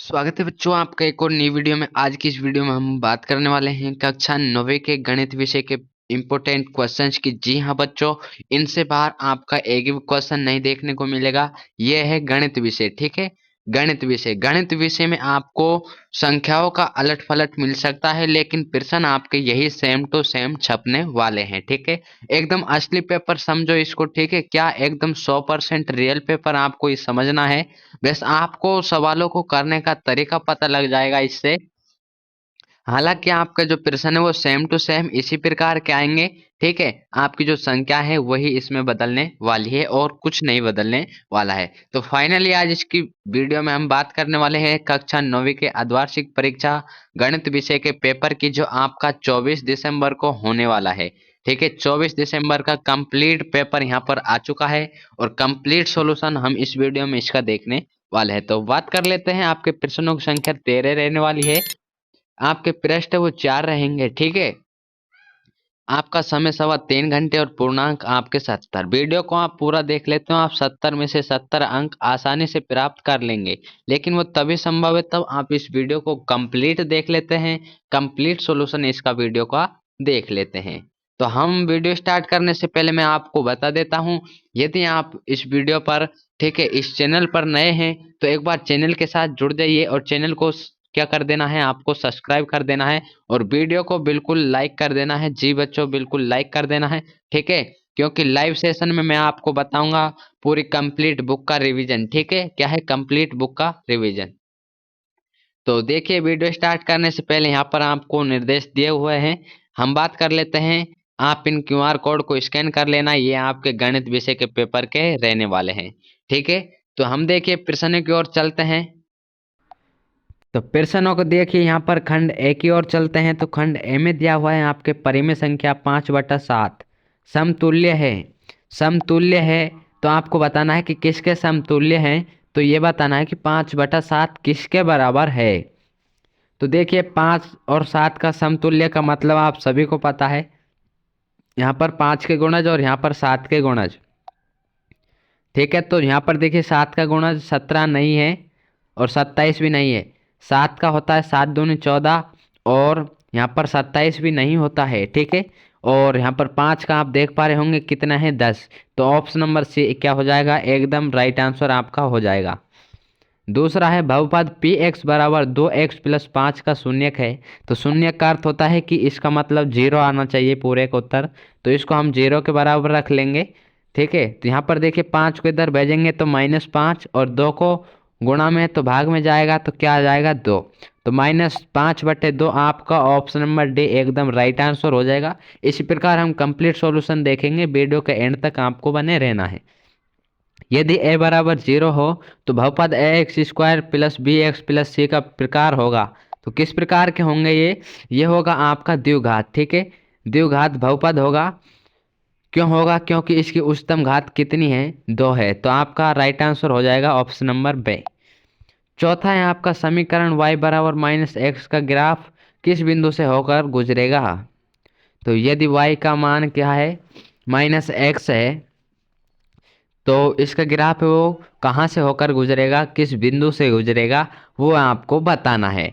स्वागत है बच्चों आपका एक और नई वीडियो में। आज की इस वीडियो में हम बात करने वाले हैं कक्षा 9वीं के गणित विषय के इम्पोर्टेंट क्वेश्चंस की। जी हाँ बच्चों, इनसे बाहर आपका एक भी क्वेश्चन नहीं देखने को मिलेगा। यह है गणित विषय, ठीक है। गणित विषय में आपको संख्याओं का अलट पलट मिल सकता है, लेकिन प्रश्न आपके यही सेम टू सेम छपने वाले हैं, ठीक है। एकदम असली पेपर समझो इसको, ठीक है। क्या एकदम 100% रियल पेपर आपको ये समझना है। बस आपको सवालों को करने का तरीका पता लग जाएगा इससे। हालांकि आपका जो प्रश्न है वो सेम टू सेम इसी प्रकार के आएंगे, ठीक है। आपकी जो संख्या है वही इसमें बदलने वाली है और कुछ नहीं बदलने वाला है। तो फाइनली आज इसकी वीडियो में हम बात करने वाले हैं कक्षा 9वीं के अर्धवार्षिक परीक्षा गणित विषय के पेपर की, जो आपका 24 दिसंबर को होने वाला है, ठीक है। 24 दिसंबर का कंप्लीट पेपर यहाँ पर आ चुका है और कंप्लीट सॉल्यूशन हम इस वीडियो में इसका देखने वाले हैं। तो बात कर लेते हैं। आपके प्रश्नों की संख्या 13 रहने वाली है। आपके पृष्ठ वो 4 रहेंगे, ठीक है। आपका समय 3.25 घंटे और पूर्णांक आपके 70। वीडियो को आप पूरा देख लेते हो, आप 70 में से 70 अंक आसानी से प्राप्त कर लेंगे। लेकिन वो तभी संभव है तब आप इस वीडियो को कंप्लीट देख लेते हैं, कंप्लीट सॉल्यूशन इसका वीडियो का देख लेते हैं। तो हम वीडियो स्टार्ट करने से पहले मैं आपको बता देता हूं, यदि आप इस वीडियो पर, ठीक है, इस चैनल पर नए हैं तो एक बार चैनल के साथ जुड़ जाइए और चैनल को क्या कर देना है, आपको सब्सक्राइब कर देना है और वीडियो को बिल्कुल लाइक कर देना है। जी बच्चों, बिल्कुल लाइक कर देना है, ठीक है। क्योंकि लाइव सेशन में मैं आपको बताऊंगा पूरी कंप्लीट बुक का रिवीजन, ठीक है। क्या है? कंप्लीट बुक का रिवीजन। तो देखिए, वीडियो स्टार्ट करने से पहले यहाँ पर आपको निर्देश दिए हुए हैं, हम बात कर लेते हैं। आप इन क्यूआर कोड को स्कैन कर लेना, ये आपके गणित विषय के पेपर के रहने वाले हैं, ठीक है। तो हम देखिए प्रश्न की ओर चलते हैं। तो प्रश्नों को देखिए, यहाँ पर खंड ए की ओर चलते हैं। तो खंड ए में दिया हुआ है आपके परिमेय संख्या 5/7 समतुल्य है। समतुल्य है तो आपको बताना है कि किसके समतुल्य है। तो ये बताना है कि 5/7 किसके बराबर है। तो देखिए, 5 और 7 का समतुल्य का मतलब आप सभी को पता है। यहाँ पर 5 के गुणज और यहाँ पर 7 के गुणज, ठीक है। तो यहाँ पर देखिए, 7 का गुणज 17 नहीं है और 27 भी नहीं है। 7 का होता है 7 दूनी 14 और यहाँ पर 27 भी नहीं होता है, ठीक है। और यहाँ पर 5 का आप देख पा रहे होंगे कितना है, 10। तो ऑप्शन नंबर सी क्या हो जाएगा, एकदम राइट आंसर आपका हो जाएगा। दूसरा है बहुपद पी एक्स बराबर 2x + 5 का शून्यक है। तो शून्यक का अर्थ होता है कि इसका मतलब 0 आना चाहिए पूरे का उत्तर। तो इसको हम 0 के बराबर रख लेंगे, ठीक है। तो यहाँ पर देखिए, 5 को इधर भेजेंगे तो -5 और 2 को गुणा में तो भाग में जाएगा तो क्या आ जाएगा, 2। तो -5/2 आपका ऑप्शन नंबर डी एकदम राइट आंसर हो जाएगा। इसी प्रकार हम कंप्लीट सॉल्यूशन देखेंगे, वीडियो के एंड तक आपको बने रहना है। यदि a बराबर 0 हो तो बहुपद ax² + bx + c का प्रकार होगा। तो किस प्रकार के होंगे ये होगा आपका द्विघात, ठीक है। द्विघात बहुपद होगा। क्यों होगा? क्योंकि इसकी उच्चतम घात कितनी है, 2 है। तो आपका राइट आंसर हो जाएगा ऑप्शन नंबर बी। चौथा है आपका समीकरण y बराबर -x का ग्राफ किस बिंदु से होकर गुजरेगा। तो यदि y का मान क्या है, -x है, तो इसका ग्राफ है वो कहाँ से होकर गुजरेगा, किस बिंदु से गुजरेगा, वो आपको बताना है।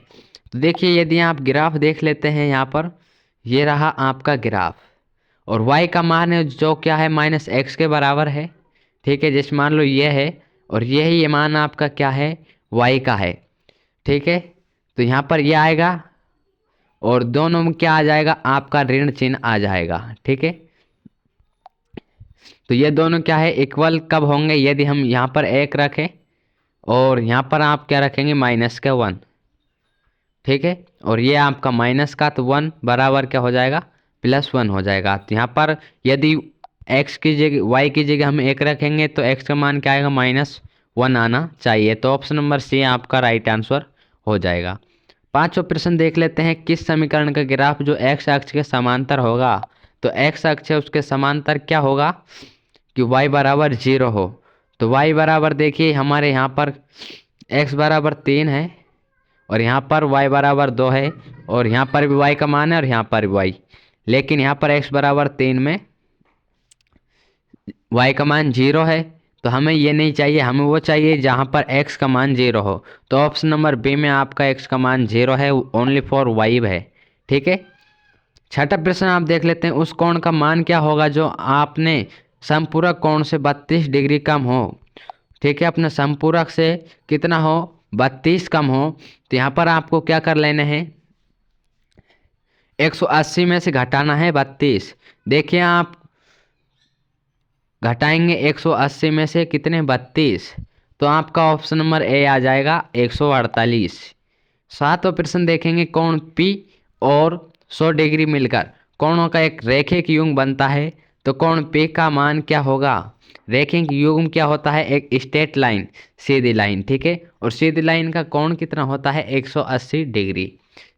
तो देखिए, यदि आप ग्राफ देख लेते हैं, यहाँ पर ये रहा आपका ग्राफ और y का मान है जो क्या है, -x के बराबर है, ठीक है। जैसे मान लो ये है और यही ये मान आपका क्या है, y का है, ठीक है। तो यहाँ पर ये आएगा और दोनों में क्या आ जाएगा, आपका ऋण चिन्ह आ जाएगा, ठीक है। तो ये दोनों क्या है, इक्वल कब होंगे, यदि हम यहाँ पर 1 रखें और यहाँ पर आप क्या रखेंगे, -1, ठीक है। और ये आपका माइनस का तो 1 बराबर क्या हो जाएगा, +1 हो जाएगा। तो यहाँ पर यदि x की जगह y की जगह हम 1 रखेंगे तो x का मान क्या आएगा, -1 आना चाहिए। तो ऑप्शन नंबर सी आपका राइट आंसर हो जाएगा। पांचवा प्रश्न देख लेते हैं, किस समीकरण का ग्राफ जो x अक्ष के समांतर होगा। तो x अक्ष है उसके समांतर क्या होगा कि y बराबर 0 हो। तो y बराबर देखिए, हमारे यहाँ पर x बराबर 3 है और यहाँ पर y बराबर 2 है और यहाँ पर भी y का मान है और यहाँ पर भी y। लेकिन यहाँ पर x बराबर 3 में y का मान 0 है तो हमें ये नहीं चाहिए, हमें वो चाहिए जहाँ पर x का मान 0 हो। तो ऑप्शन नंबर बी में आपका x का मान 0 है, ओनली फॉर y है। ठीक है। छठा प्रश्न आप देख लेते हैं, उस कोण का मान क्या होगा जो आपने समपूरक कोण से 32 डिग्री कम हो। ठीक है, अपने समपूरक से कितना हो, 32 कम हो। तो यहाँ पर आपको क्या कर लेना है, 180 में से घटाना है 32। देखिए आप घटाएंगे 180 में से कितने, 32, तो आपका ऑप्शन नंबर ए आ जाएगा 148। सातवां प्रश्न देखेंगे, कोण पी और 100 डिग्री मिलकर कोणों का एक रैखिक युग्म बनता है। तो कोण पी का मान क्या होगा। रैखिक युग्म क्या होता है, एक स्ट्रेट लाइन, सीधी लाइन। ठीक है, और सीधी लाइन का कोण कितना होता है, 180 डिग्री।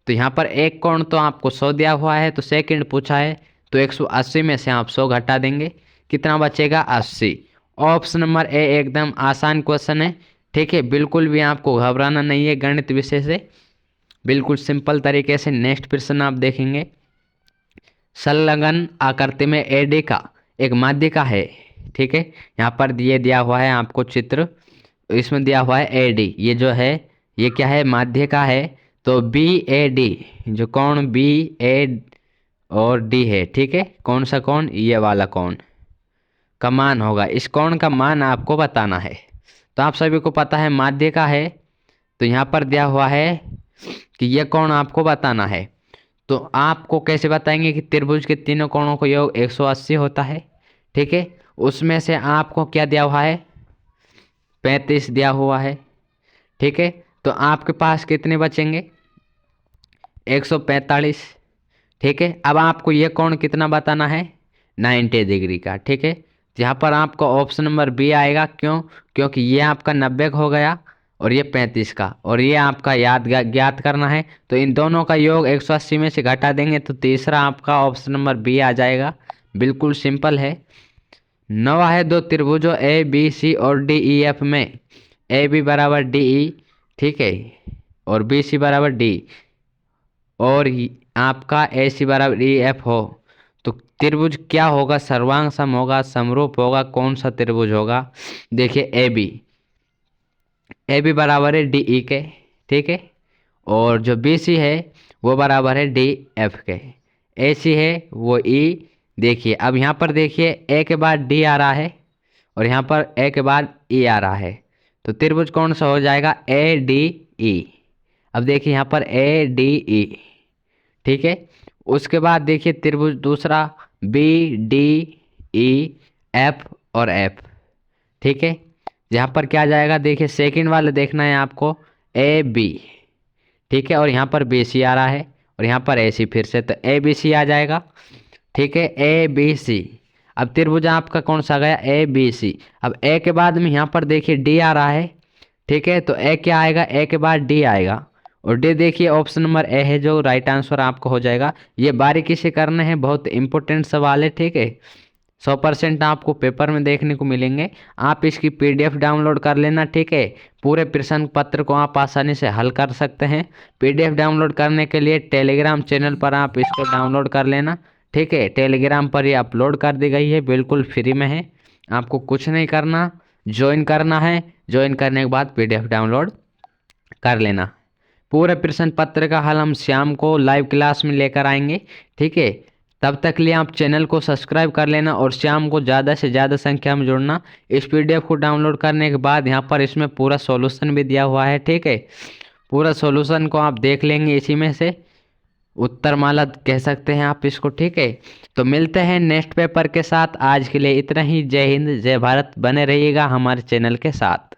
तो यहाँ पर एक कोण तो आपको 100 दिया हुआ है, तो सेकंड पूछा है, तो 180 में से आप 100 घटा देंगे, कितना बचेगा, 80। ऑप्शन नंबर ए एकदम आसान क्वेश्चन है। ठीक है, बिल्कुल भी आपको घबराना नहीं है गणित विषय से, बिल्कुल सिंपल तरीके से। नेक्स्ट प्रश्न आप देखेंगे, संलग्न आकृति में एडी का एक माध्यिका है। ठीक है, यहाँ पर ये दिया हुआ है आपको चित्र, इसमें दिया हुआ है एडी, ये जो है ये क्या है, माध्यिका है। तो बी ए डी, जो कोण बी ए और डी है, ठीक है, कौन सा कोण, ये वाला कोण का मान होगा। इस कोण का मान आपको बताना है। तो आप सभी को पता है माध्यिका है, तो यहाँ पर दिया हुआ है कि यह कोण आपको बताना है। तो आपको कैसे बताएंगे कि त्रिभुज के तीनों कोणों का योग 180 होता है। ठीक है, उसमें से आपको क्या दिया हुआ है, 35 दिया हुआ है। ठीक है, तो आपके पास कितने बचेंगे, 145। ठीक है, अब आपको ये कोण कितना बताना है, 90 डिग्री का। ठीक है, यहाँ पर आपका ऑप्शन नंबर बी आएगा, क्यों, क्योंकि ये आपका 90 का हो गया और ये 35 का, और ये आपका ज्ञात करना है। तो इन दोनों का योग 180 में से घटा देंगे, तो तीसरा आपका ऑप्शन नंबर बी आ जाएगा। बिल्कुल सिंपल है। नवा है, दो त्रिभुजों ए बी सी और डी ई एफ में ए बी बराबर डी ई, ठीक है, और बी सी बराबर डी, और आपका ए सी बराबर ई एफ हो, तो त्रिभुज क्या होगा, सर्वांग सम होगा, समरूप होगा, कौन सा त्रिभुज होगा। देखिए ए बी बराबर है डी ई के, ठीक है, और जो बी सी है वो बराबर है डी एफ के, ए सी है वो ई। देखिए अब यहाँ पर देखिए ए के बाद डी आ रहा है और यहाँ पर ए के बाद ई आ रहा है, तो त्रिभुज कौन सा हो जाएगा, ए डी ई। अब देखिए यहाँ पर ए डी ई, ठीक है, उसके बाद देखिए त्रिभुज दूसरा बी डी ई एफ और एफ। ठीक है, यहाँ पर क्या जाएगा, देखिए सेकंड वाला देखना है आपको, ए बी, ठीक है, और यहाँ पर बी सी आ रहा है और यहाँ पर ए सी फिर से, तो ए बी सी आ जाएगा। ठीक है, ए बी सी। अब त्रिभुज आपका कौन सा गया, ए बी सी। अब ए के बाद में यहाँ पर देखिए डी आ रहा है, ठीक है, तो ए क्या आएगा, ए के बाद डी आएगा, और डी देखिए ऑप्शन नंबर ए है जो राइट आंसर आपको हो जाएगा। ये बारीकी से करने हैं, बहुत इंपॉर्टेंट सवाल है। ठीक है, 100% आपको पेपर में देखने को मिलेंगे। आप इसकी पीडीएफ डाउनलोड कर लेना। ठीक है, पूरे प्रश्न पत्र को आप आसानी से हल कर सकते हैं। पीडीएफ डाउनलोड करने के लिए टेलीग्राम चैनल पर आप इसको डाउनलोड कर लेना। ठीक है, टेलीग्राम पर ये अपलोड कर दी गई है, बिल्कुल फ्री में है, आपको कुछ नहीं करना, ज्वाइन करना है, ज्वाइन करने के बाद पीडीएफ डाउनलोड कर लेना। पूरे प्रश्न पत्र का हल हम शाम को लाइव क्लास में लेकर आएंगे। ठीक है, तब तक लिए आप चैनल को सब्सक्राइब कर लेना और शाम को ज़्यादा से ज़्यादा संख्या में जुड़ना। इस पीडीएफ को डाउनलोड करने के बाद यहाँ पर इसमें पूरा सॉल्यूशन भी दिया हुआ है। ठीक है, पूरा सॉल्यूशन को आप देख लेंगे, इसी में से उत्तरमाला कह सकते हैं आप इसको। ठीक है, तो मिलते हैं नेक्स्ट पेपर के साथ। आज के लिए इतना ही। जय हिंद, जय भारत। बने रहिएगा हमारे चैनल के साथ।